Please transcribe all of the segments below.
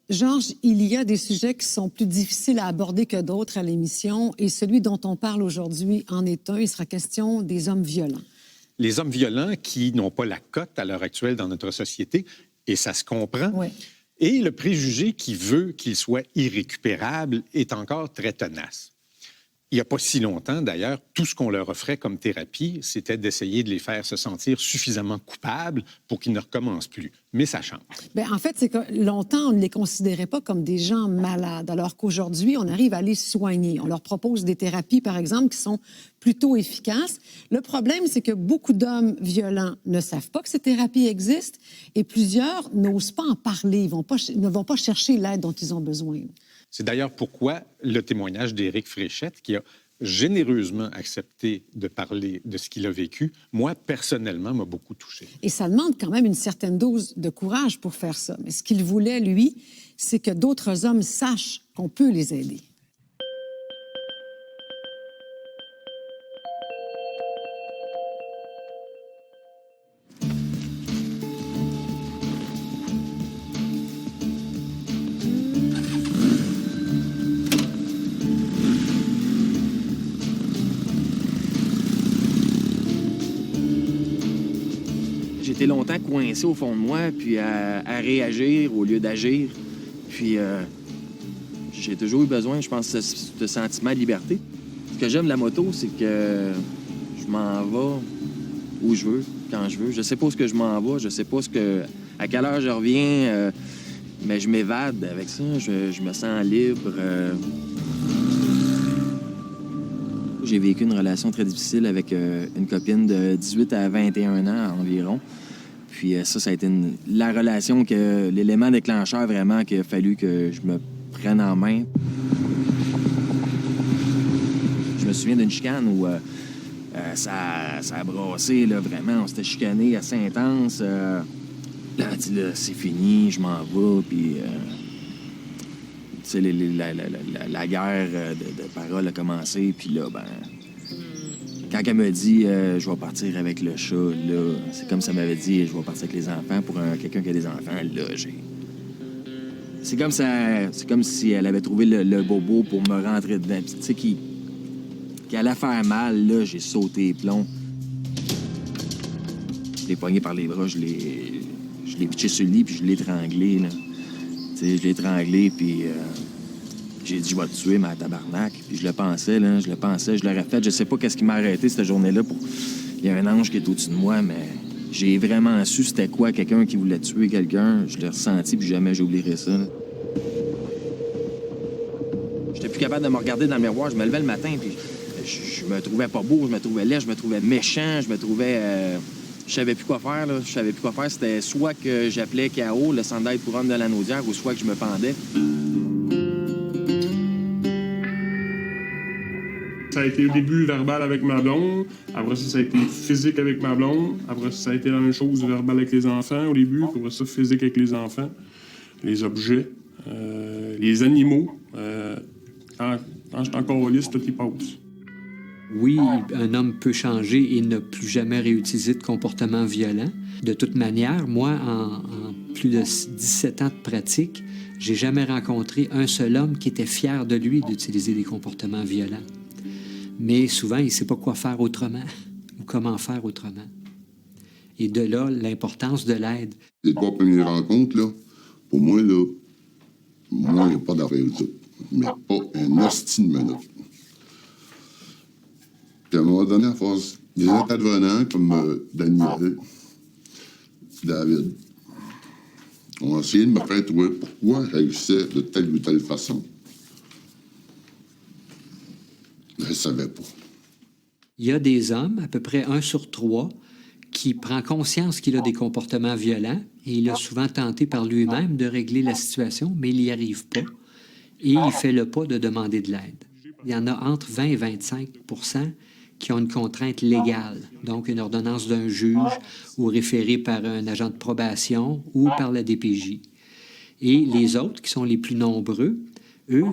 Georges, il y a des sujets qui sont plus difficiles à aborder que d'autres à l'émission et celui dont on parle aujourd'hui en est un. Il sera question des hommes violents. Les hommes violents qui n'ont pas la cote à l'heure actuelle dans notre société, et ça se comprend. Oui. Et le préjugé qui veut qu'ils soient irrécupérables est encore très tenace. Il n'y a pas si longtemps, d'ailleurs, tout ce qu'on leur offrait comme thérapie, c'était d'essayer de les faire se sentir suffisamment coupables pour qu'ils ne recommencent plus. Mais ça change. Bien, en fait, c'est que longtemps, on ne les considérait pas comme des gens malades, alors qu'aujourd'hui, on arrive à les soigner. On leur propose des thérapies, par exemple, qui sont plutôt efficaces. Le problème, c'est que beaucoup d'hommes violents ne savent pas que ces thérapies existent et plusieurs n'osent pas en parler, ne vont pas chercher l'aide dont ils ont besoin. C'est d'ailleurs pourquoi le témoignage d'Éric Fréchette, qui a généreusement accepté de parler de ce qu'il a vécu, moi, personnellement, m'a beaucoup touché. Et ça demande quand même une certaine dose de courage pour faire ça. Mais ce qu'il voulait, lui, c'est que d'autres hommes sachent qu'on peut les aider. J'étais longtemps coincé au fond de moi, puis à réagir au lieu d'agir. Puis j'ai toujours eu besoin, je pense, de ce sentiment de liberté. Ce que j'aime de la moto, c'est que je m'en vais où je veux, quand je veux. Je sais pas où je m'en vais, je sais pas à quelle heure je reviens, mais je m'évade avec ça, je me sens libre. J'ai vécu une relation très difficile avec une copine de 18 à 21 ans environ. Puis ça a été la relation, l'élément déclencheur vraiment qu'il a fallu que je me prenne en main. Je me souviens d'une chicane où ça a brassé, là, vraiment. On s'était chicané assez intense. Là, elle a dit, là, c'est fini, je m'en vais. Puis, tu sais, la guerre de paroles a commencé. Puis là, ben... Quand elle me dit je vais partir avec le chat, là, c'est comme si elle m'avait dit je vais partir avec les enfants. Pour quelqu'un qui a des enfants, là, c'est comme si elle avait trouvé le bobo pour me rentrer dedans. Tu sais, qui allait faire mal, là, j'ai sauté les plombs. Je l'ai pogné par les bras, je l'ai pitché sur le lit, puis je l'ai étranglé, là. Tu sais, je l'ai étranglé, puis... J'ai dit, je vais te tuer, ma tabarnak. Puis je le pensais, je l'aurais fait. Je sais pas qu'est-ce qui m'a arrêté cette journée-là. Il y a un ange qui est au-dessus de moi, mais j'ai vraiment su c'était quoi quelqu'un qui voulait tuer quelqu'un. Je l'ai ressenti, puis jamais j'oublierai ça. J'étais plus capable de me regarder dans le miroir. Je me levais le matin, puis je me trouvais pas beau, je me trouvais laid, je me trouvais méchant, je me trouvais... Je savais plus quoi faire, là. Je savais plus quoi faire. C'était soit que j'appelais KO, le centre d'aide pour hommes de la Naudière, ou soit que je me pendais. Ça a été au début verbal avec ma blonde. Après ça a été physique avec ma blonde. Après ça a été la même chose, verbal avec les enfants au début. Après ça, physique avec les enfants. Les objets, les animaux. Quand je suis encore au lit, tout y passe. Oui, un homme peut changer et ne plus jamais réutiliser de comportement violent. De toute manière, moi, en plus de 17 ans de pratique, j'ai jamais rencontré un seul homme qui était fier de lui d'utiliser des comportements violents. Mais souvent, il ne sait pas quoi faire autrement ou comment faire autrement. Et de là, l'importance de l'aide. Les 3 premières rencontres, là, pour moi, là, moi, j'ai pas d'affaires de ça. Mais pas un hostie de menottes. Puis à un moment donné, à force, des intervenants comme Daniel, David, ont essayé de me faire trouver pourquoi j'agissais de telle ou telle façon. Je ne savais pas. Il y a des hommes, à peu près 1 sur 3, qui prend conscience qu'il a des comportements violents et il a souvent tenté par lui-même de régler la situation, mais il n'y arrive pas. Et il fait le pas de demander de l'aide. Il y en a entre 20 et 25 % qui ont une contrainte légale, donc une ordonnance d'un juge ou référée par un agent de probation ou par la DPJ. Et les autres, qui sont les plus nombreux, eux,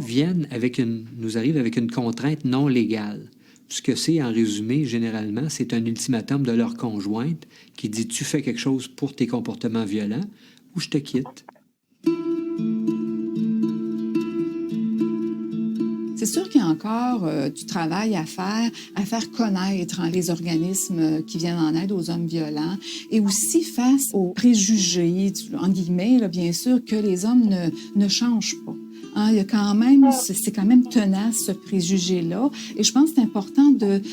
nous arrivent avec une contrainte non légale. Ce que c'est, en résumé, généralement, c'est un ultimatum de leur conjointe qui dit « Tu fais quelque chose pour tes comportements violents ou je te quitte. » C'est sûr qu'il y a encore du travail à faire connaître les organismes qui viennent en aide aux hommes violents et aussi face aux préjugés, en guillemets, là, bien sûr, que les hommes ne changent pas. Hein, il y a quand même, c'est quand même tenace, ce préjugé-là. Et je pense que c'est important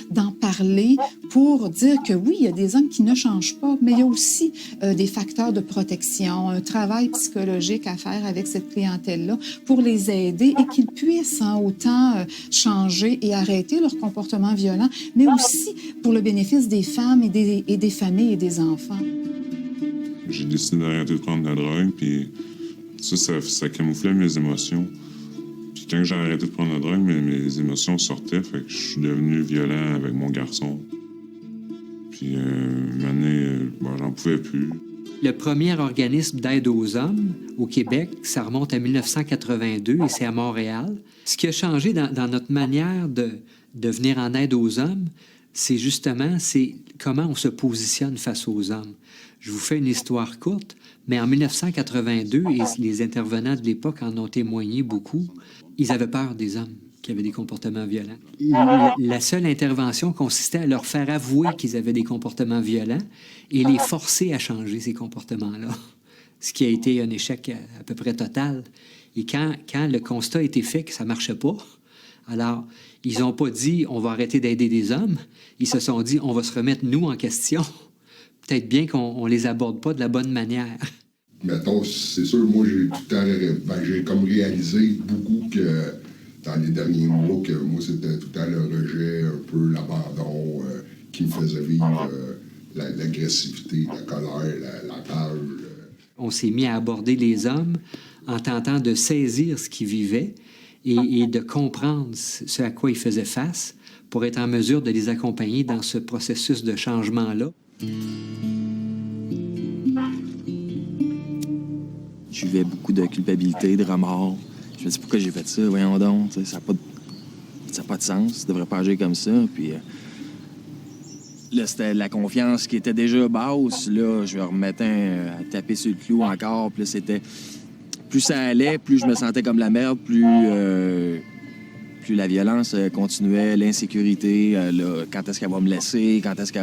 d'en parler pour dire que oui, il y a des hommes qui ne changent pas, mais il y a aussi des facteurs de protection, un travail psychologique à faire avec cette clientèle-là pour les aider et qu'ils puissent autant changer et arrêter leur comportement violent, mais aussi pour le bénéfice des femmes et des familles et des enfants. J'ai décidé d'arrêter de prendre de la drogue, puis ça camouflait mes émotions. Puis quand j'ai arrêté de prendre la drogue, mes émotions sortaient, fait que je suis devenu violent avec mon garçon. Puis une année, j'en pouvais plus. Le premier organisme d'aide aux hommes au Québec, ça remonte à 1982 et c'est à Montréal. Ce qui a changé dans notre manière de venir en aide aux hommes, c'est comment on se positionne face aux hommes. Je vous fais une histoire courte, mais en 1982, et les intervenants de l'époque en ont témoigné beaucoup, ils avaient peur des hommes qui avaient des comportements violents. La seule intervention consistait à leur faire avouer qu'ils avaient des comportements violents et les forcer à changer ces comportements-là, ce qui a été un échec à peu près total. Et quand le constat a été fait que ça ne marchait pas, alors, ils n'ont pas dit « on va arrêter d'aider des hommes », ils se sont dit « on va se remettre nous en question ». Peut-être bien qu'on ne les aborde pas de la bonne manière. Mettons, c'est sûr, moi, j'ai tout le temps j'ai comme réalisé beaucoup que dans les derniers mois, que moi, c'était tout le temps le rejet, un peu l'abandon qui me faisait vivre l'agressivité, la colère, la rage. On s'est mis à aborder les hommes en tentant de saisir ce qu'ils vivaient et de comprendre ce à quoi ils faisaient face pour être en mesure de les accompagner dans ce processus de changement-là. Je vivais beaucoup de culpabilité, de remords. Je me dis, pourquoi j'ai fait ça? Voyons donc, ça n'a pas de sens, ça devrait pas agir comme ça. Puis là, c'était la confiance qui était déjà basse. Là, je me remettais à taper sur le clou encore. Puis là, c'était... Plus ça allait, plus je me sentais comme la merde, plus la violence continuait, l'insécurité, là, quand est-ce qu'elle va me laisser, quand est-ce que...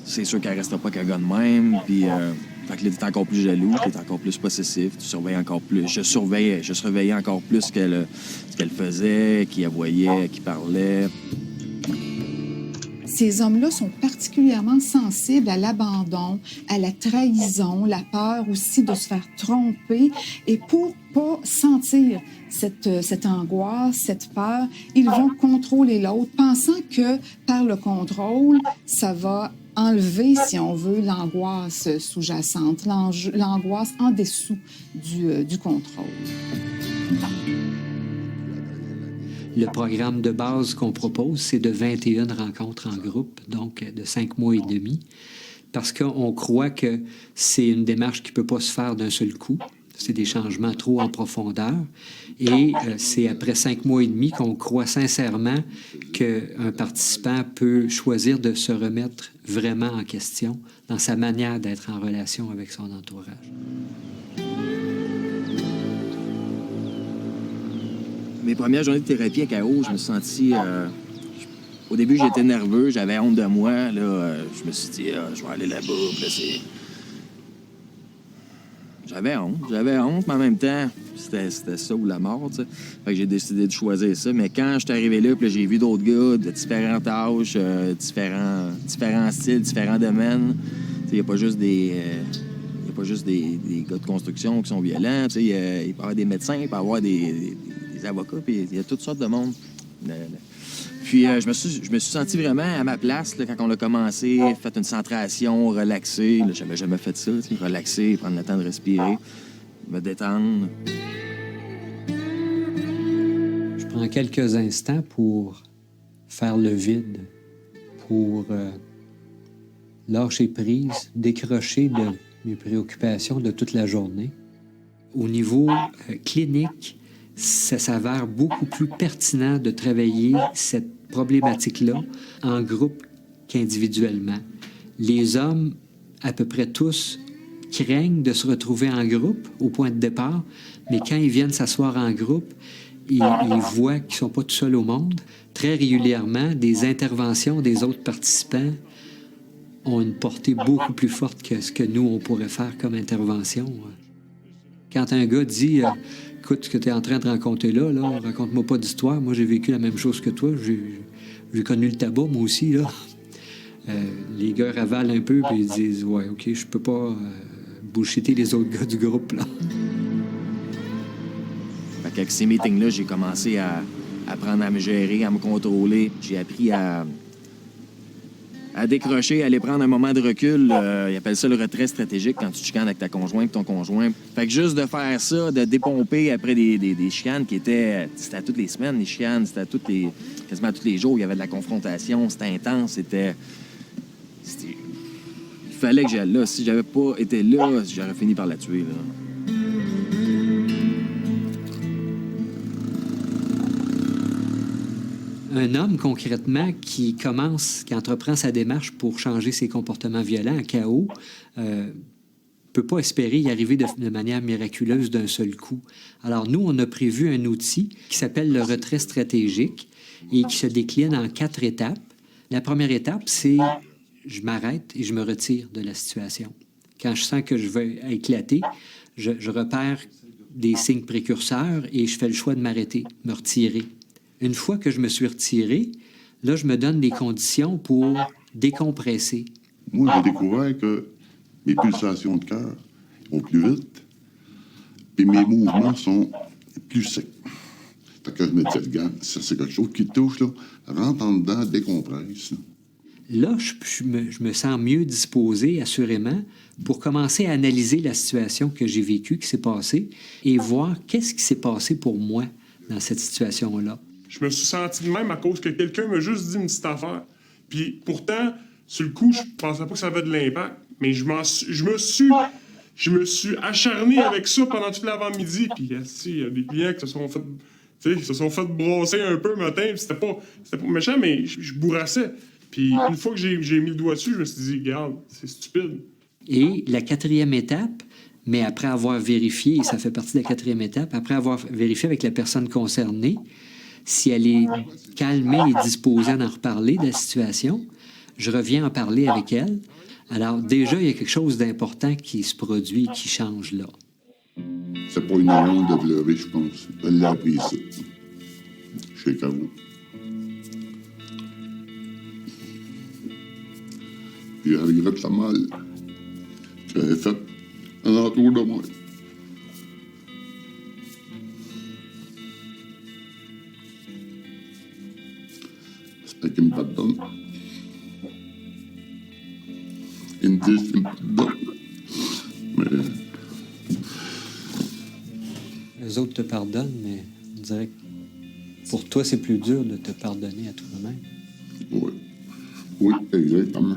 C'est sûr qu'elle restera pas qu'un gars de même, puis... Fait que là, t'es encore plus jaloux, t'es encore plus possessif, tu surveilles encore plus. Je surveillais encore plus ce qu'elle faisait, qui elle voyait, qui parlait. Ces hommes-là sont particulièrement sensibles à l'abandon, à la trahison, la peur aussi de se faire tromper. Et pour pas sentir cette angoisse, cette peur, ils vont contrôler l'autre, pensant que par le contrôle, ça va enlever, si on veut, l'angoisse sous-jacente, l'angoisse en dessous du contrôle. Le programme de base qu'on propose, c'est de 21 rencontres en groupe, donc de 5 mois et demi, parce qu'on croit que c'est une démarche qui ne peut pas se faire d'un seul coup. C'est des changements trop en profondeur. Et c'est après 5 mois et demi qu'on croit sincèrement qu'un participant peut choisir de se remettre vraiment en question dans sa manière d'être en relation avec son entourage. Mes premières journées de thérapie à KO, je me suis senti... Au début, j'étais nerveux, j'avais honte de moi. Là, je me suis dit, je vais aller là-bas. Là, J'avais honte, mais en même temps, c'était ça ou la mort, tu sais. Fait que j'ai décidé de choisir ça. Mais quand je suis arrivé là, puis j'ai vu d'autres gars de différentes âges, différents styles, différents domaines. Il n'y a pas juste des gars de construction qui sont violents. Il peut y avoir des médecins, il peut y avoir des avocats, puis il y a toutes sortes de monde. Puis je me suis senti vraiment à ma place là, quand on a commencé, fait une centration, relaxé. Là, j'avais jamais fait ça, relaxer, prendre le temps de respirer, me détendre. Je prends quelques instants pour faire le vide, pour lâcher prise, décrocher de mes préoccupations de toute la journée. Au niveau clinique, ça s'avère beaucoup plus pertinent de travailler cette problématique-là en groupe qu'individuellement. Les hommes, à peu près tous, craignent de se retrouver en groupe au point de départ, mais quand ils viennent s'asseoir en groupe, ils voient qu'ils ne sont pas tout seuls au monde. Très régulièrement, des interventions des autres participants ont une portée beaucoup plus forte que ce que nous, on pourrait faire comme intervention. Quand un gars dit « Écoute, ce que tu es en train de raconter là, raconte-moi pas d'histoire. Moi, j'ai vécu la même chose que toi. J'ai connu le tabac, moi aussi. » là. Les gars ravalent un peu puis ils disent « Ouais, OK, je peux pas bullshitter les autres gars du groupe. » là. Avec ces meetings-là, j'ai commencé à apprendre à me gérer, à me contrôler. J'ai appris à décrocher, à aller prendre un moment de recul. Ils appellent ça le retrait stratégique quand tu te chicanes avec ta conjointe, ton conjoint. Fait que juste de faire ça, de dépomper après des chicanes qui étaient... C'était à toutes les semaines, les chicanes. C'était quasiment tous les jours. Il y avait de la confrontation. C'était intense. Il fallait que j'aille là. Si j'avais pas été là, j'aurais fini par la tuer, là. Un homme, concrètement, qui entreprend sa démarche pour changer ses comportements violents à KO, peut pas espérer y arriver de manière miraculeuse d'un seul coup. Alors, nous, on a prévu un outil qui s'appelle le retrait stratégique et qui se décline en 4 étapes. La première étape, c'est je m'arrête et je me retire de la situation. Quand je sens que je vais éclater, je repère des signes précurseurs et je fais le choix de m'arrêter, me retirer. Une fois que je me suis retiré, là, je me donne des conditions pour décompresser. Moi, j'ai découvert que mes pulsations de cœur vont plus vite, puis mes mouvements sont plus secs. Fait que je me dis, regarde, ça c'est quelque chose qui te touche, là, rentre en dedans, décompresse. Là, je me sens mieux disposé, assurément, pour commencer à analyser la situation que j'ai vécue, qui s'est passée, et voir qu'est-ce qui s'est passé pour moi dans cette situation-là. Je me suis senti de même à cause que quelqu'un m'a juste dit une petite affaire. Puis pourtant, sur le coup, je pensais pas que ça avait de l'impact, mais je me suis acharné avec ça pendant toute l'avant-midi. Puis il y a des clients qui se sont fait brasser un peu le matin. C'était pas méchant, mais je bourrassais. Puis une fois que j'ai mis le doigt dessus, je me suis dit, regarde, c'est stupide. Et la 4e étape, mais après avoir vérifié, et ça fait partie de la 4e étape, après avoir vérifié avec la personne concernée, si elle est calmée et disposée à en reparler de la situation, je reviens en parler avec elle. Alors, déjà, il y a quelque chose d'important qui se produit, qui change là. C'est pas une honte de pleurer, je pense. Elle l'a appris ça. Chez Caro. Puis elle regrette la mal qu'elle avait faite alentour de moi. J'espère qu'il me pardonne. Ils me disent qu'ils me pardonnent. Mais... Les autres te pardonnent, mais on dirait que pour toi, c'est plus dur de te pardonner à toi-même. Oui. Oui, exactement.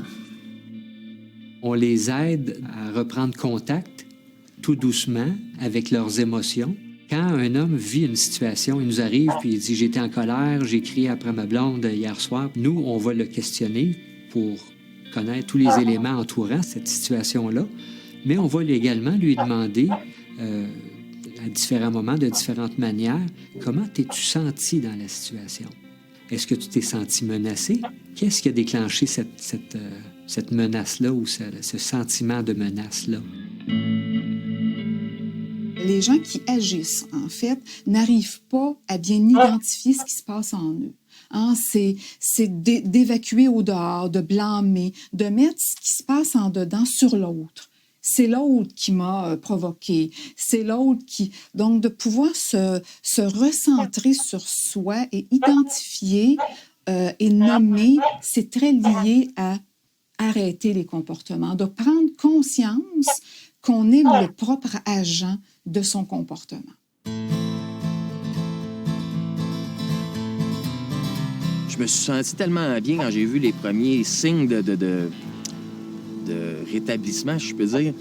On les aide à reprendre contact tout doucement avec leurs émotions. Quand un homme vit une situation, il nous arrive puis il dit « J'étais en colère, j'ai crié après ma blonde hier soir », nous, on va le questionner pour connaître tous les éléments entourant cette situation-là, mais on va également lui demander, à différents moments, de différentes manières, comment t'es-tu senti dans la situation? Est-ce que tu t'es senti menacé? Qu'est-ce qui a déclenché cette menace-là ou ce sentiment de menace-là? Les gens qui agissent, en fait, n'arrivent pas à bien identifier ce qui se passe en eux. C'est d'évacuer au dehors, de blâmer, de mettre ce qui se passe en dedans sur l'autre. C'est l'autre qui m'a provoqué, c'est l'autre qui... Donc, de pouvoir se recentrer sur soi et identifier et nommer, c'est très lié à arrêter les comportements, de prendre conscience qu'on est le propre agent de son comportement. Je me suis senti tellement bien quand j'ai vu les premiers signes de rétablissement, je peux dire,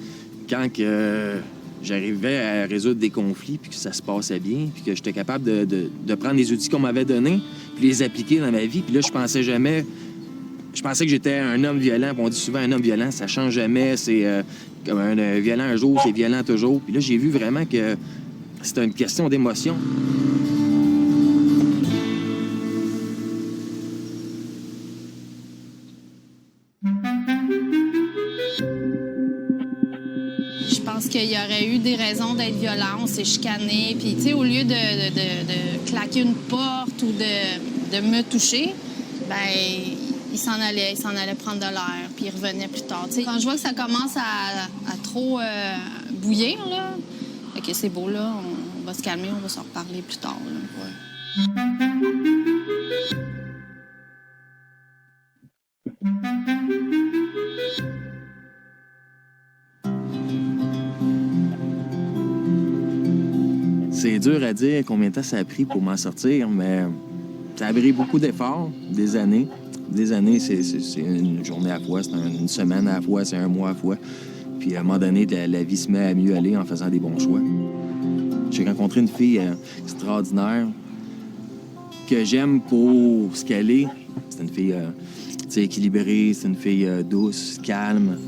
quand que j'arrivais à résoudre des conflits, puis que ça se passait bien, puis que j'étais capable de prendre les outils qu'on m'avait donnés, puis les appliquer dans ma vie. Puis là, je pensais que j'étais un homme violent. Puis on dit souvent un homme violent, ça change jamais. C'est comme un violent un jour, c'est violent toujours. Puis là, j'ai vu vraiment que c'était une question d'émotion. Je pense qu'il y aurait eu des raisons d'être violent, on s'est chicané, puis tu sais, au lieu de claquer une porte ou de me toucher, ben il s'en allait prendre de l'air, puis il revenait plus tard. Tu sais, quand je vois que ça commence à trop bouillir, là, OK, c'est beau, là, on va se calmer, on va s'en reparler plus tard, là. C'est dur à dire combien de temps ça a pris pour m'en sortir, mais ça a pris beaucoup d'efforts, des années. Des années, c'est une journée à la fois, c'est une semaine à la fois, c'est un mois à la fois. Puis à un moment donné, la vie se met à mieux aller en faisant des bons choix. J'ai rencontré une fille extraordinaire que j'aime pour ce qu'elle est. C'est une fille équilibrée, c'est une fille douce, calme.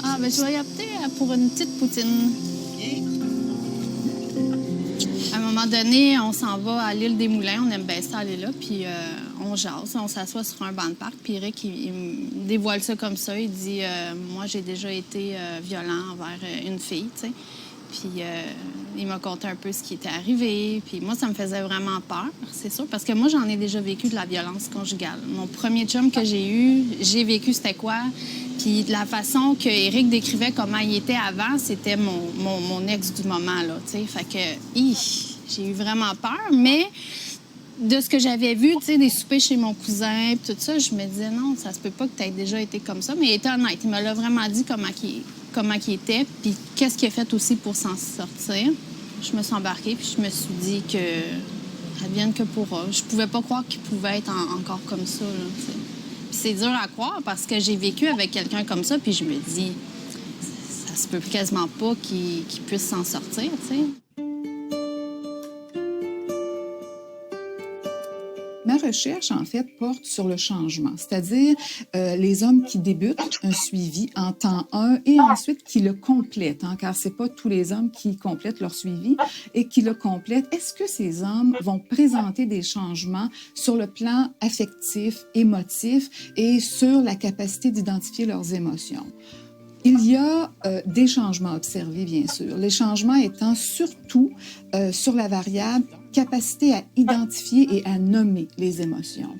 Ah, ben je vais y opter pour une petite poutine. À un moment donné, on s'en va à l'île des Moulins. On aime bien ça aller là, puis on jase. On s'assoit sur un banc de parc. Puis Eric, il me dévoile ça comme ça. Il dit moi, j'ai déjà été violent envers une fille, tu sais. Puis il m'a conté un peu ce qui était arrivé. Puis moi, ça me faisait vraiment peur, c'est sûr, parce que moi, j'en ai déjà vécu de la violence conjugale. Mon premier chum que j'ai eu, j'ai vécu c'était quoi. Puis de la façon que Eric décrivait comment il était avant, c'était mon ex du moment, là, tu sais. Fait que, j'ai eu vraiment peur, mais de ce que j'avais vu, tu sais, des soupers chez mon cousin, puis tout ça, je me disais, non, ça se peut pas que tu aies déjà été comme ça. Mais il était honnête, il me l'a vraiment dit comment il était, puis qu'est-ce qu'il a fait aussi pour s'en sortir. Je me suis embarquée, puis je me suis dit que advienne que pourra. Je pouvais pas croire qu'il pouvait être encore comme ça, là, tu sais. Puis c'est dur à croire parce que j'ai vécu avec quelqu'un comme ça, puis je me dis, ça se peut quasiment pas qu'il puisse s'en sortir, tu sais. Ma recherche, en fait, porte sur le changement, c'est-à-dire les hommes qui débutent un suivi en temps 1 et ensuite qui le complètent, hein, car c'est pas tous les hommes qui complètent leur suivi et qui le complètent. Est-ce que ces hommes vont présenter des changements sur le plan affectif, émotif et sur la capacité d'identifier leurs émotions? Il y a des changements observés, bien sûr. Les changements étant surtout sur la variable capacité à identifier et à nommer les émotions.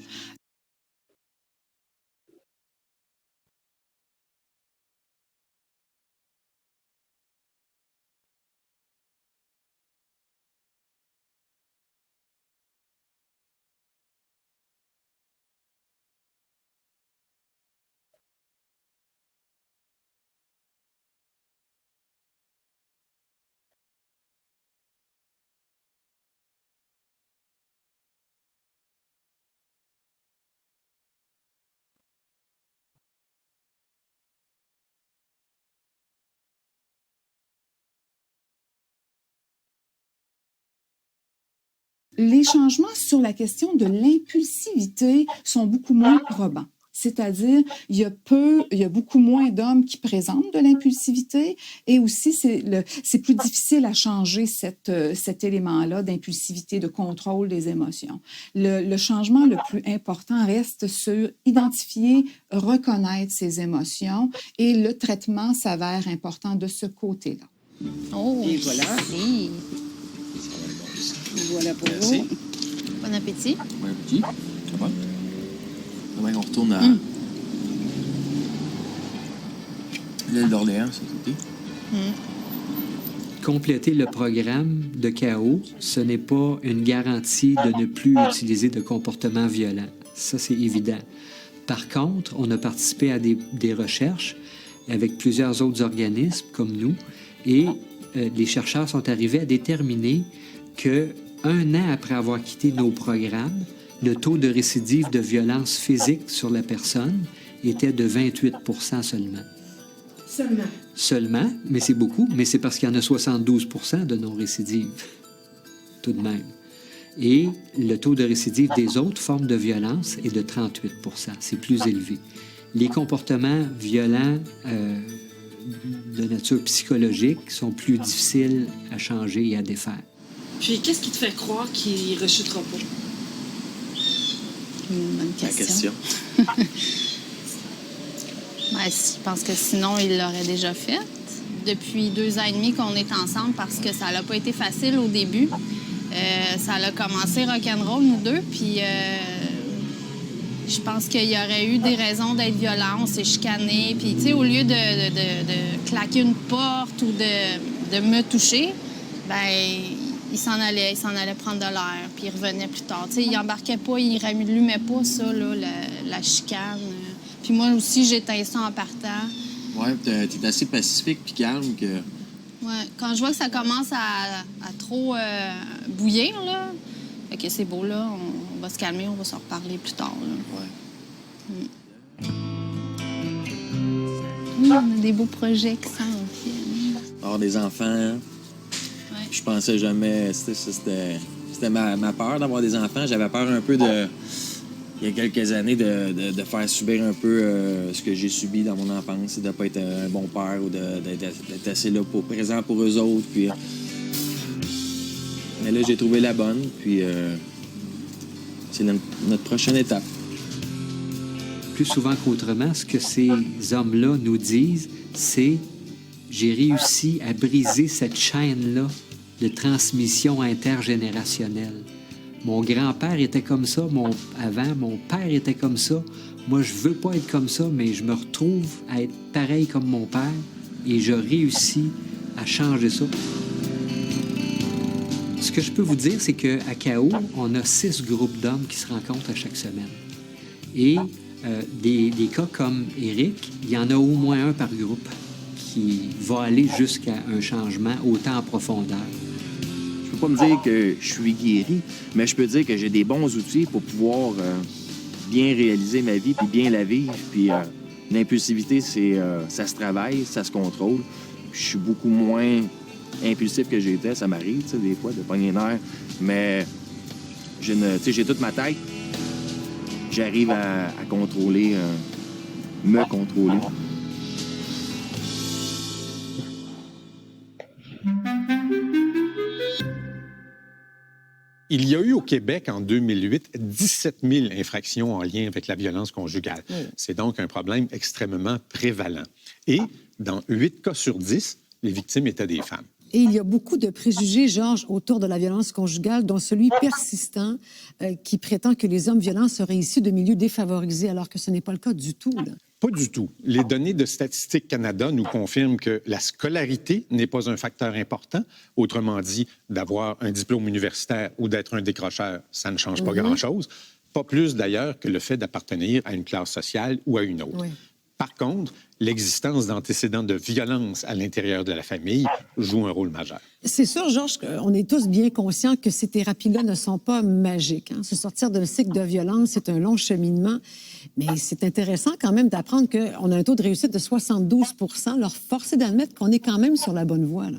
Les changements sur la question de l'impulsivité sont beaucoup moins probants. C'est-à-dire, il y a beaucoup moins d'hommes qui présentent de l'impulsivité et aussi c'est plus difficile à changer cet élément-là d'impulsivité, de contrôle des émotions. Le changement le plus important reste sur identifier, reconnaître ses émotions et le traitement s'avère important de ce côté-là. Oh, et voilà. Merci. Voilà pour Merci. vous. Bon appétit. Bon appétit. Ça va? Demain, on retourne à l'île d'Orléans, cet été. Compléter le programme de chaos, ce n'est pas une garantie de ne plus utiliser de comportements violents. Ça, c'est évident. Par contre, on a participé à des recherches avec plusieurs autres organismes comme nous et les chercheurs sont arrivés à déterminer que 1 an après avoir quitté nos programmes, le taux de récidive de violence physique sur la personne était de 28 % seulement. Seulement, mais c'est beaucoup, mais c'est parce qu'il y en a 72 % de non-récidive, tout de même. Et le taux de récidive des autres formes de violence est de 38 %. C'est plus élevé. Les comportements violents de nature psychologique sont plus difficiles à changer et à défaire. Puis, qu'est-ce qui te fait croire qu'il ne rechutera pas? Une bonne La question. Je pense que sinon, il l'aurait déjà fait. Depuis 2 ans et demi qu'on est ensemble parce que ça n'a pas été facile au début. Ça a commencé rock'n'roll, nous deux, puis je pense qu'il y aurait eu des raisons d'être violent, on s'est chicané, puis tu sais, au lieu de claquer une porte ou de me toucher, ben il s'en allait prendre de l'air, puis il revenait plus tard. Tu sais, il embarquait pas, il rallumait pas ça, là, la chicane. Puis moi aussi, j'éteins ça en partant. Ouais, t'es assez pacifique puis calme que... Ouais, quand je vois que ça commence à trop bouillir, là, fait que c'est beau, là, on va se calmer, on va se reparler plus tard, là. Ouais. Oui, on a des beaux projets qui s'en viennent. Avoir des enfants, je pensais jamais... C'était ma peur d'avoir des enfants. J'avais peur un peu il y a quelques années, de faire subir un peu ce que j'ai subi dans mon enfance, de ne pas être un bon père ou d'être assez là présent pour eux autres. Puis, mais là, j'ai trouvé la bonne, puis c'est notre prochaine étape. Plus souvent qu'autrement, ce que ces hommes-là nous disent, c'est « j'ai réussi à briser cette chaîne-là de transmission intergénérationnelle ». Mon grand-père était comme ça, avant, mon père était comme ça. Moi, je veux pas être comme ça, mais je me retrouve à être pareil comme mon père et je réussis à changer ça. Ce que je peux vous dire, c'est qu'à KO, on a 6 groupes d'hommes qui se rencontrent à chaque semaine. Et des cas comme Éric, il y en a au moins un par groupe qui va aller jusqu'à un changement autant en profondeur. Je peux pas me dire que je suis guéri, mais je peux dire que j'ai des bons outils pour pouvoir bien réaliser ma vie puis bien la vivre. Puis l'impulsivité, ça se travaille, ça se contrôle. Puis, je suis beaucoup moins impulsif que j'étais. Ça m'arrive, tu sais, des fois, de pogner nerf. Mais j'ai toute ma tête. J'arrive à contrôler, me contrôler. Il y a eu au Québec, en 2008, 17 000 infractions en lien avec la violence conjugale. C'est donc un problème extrêmement prévalent. Et dans 8 cas sur 10, les victimes étaient des femmes. Et il y a beaucoup de préjugés, Georges, autour de la violence conjugale, dont celui persistant qui prétend que les hommes violents seraient issus de milieux défavorisés, alors que ce n'est pas le cas du tout, là. Pas du tout. Les données de Statistique Canada nous confirment que la scolarité n'est pas un facteur important. Autrement dit, d'avoir un diplôme universitaire ou d'être un décrocheur, ça ne change pas grand-chose. Pas plus, d'ailleurs, que le fait d'appartenir à une classe sociale ou à une autre. Oui. Par contre, l'existence d'antécédents de violence à l'intérieur de la famille joue un rôle majeur. C'est sûr, Georges, qu'on est tous bien conscients que ces thérapies-là ne sont pas magiques. Se sortir d'un cycle de violence, c'est un long cheminement. Mais c'est intéressant quand même d'apprendre qu'on a un taux de réussite de 72 %. Alors, force est d'admettre qu'on est quand même sur la bonne voie, là.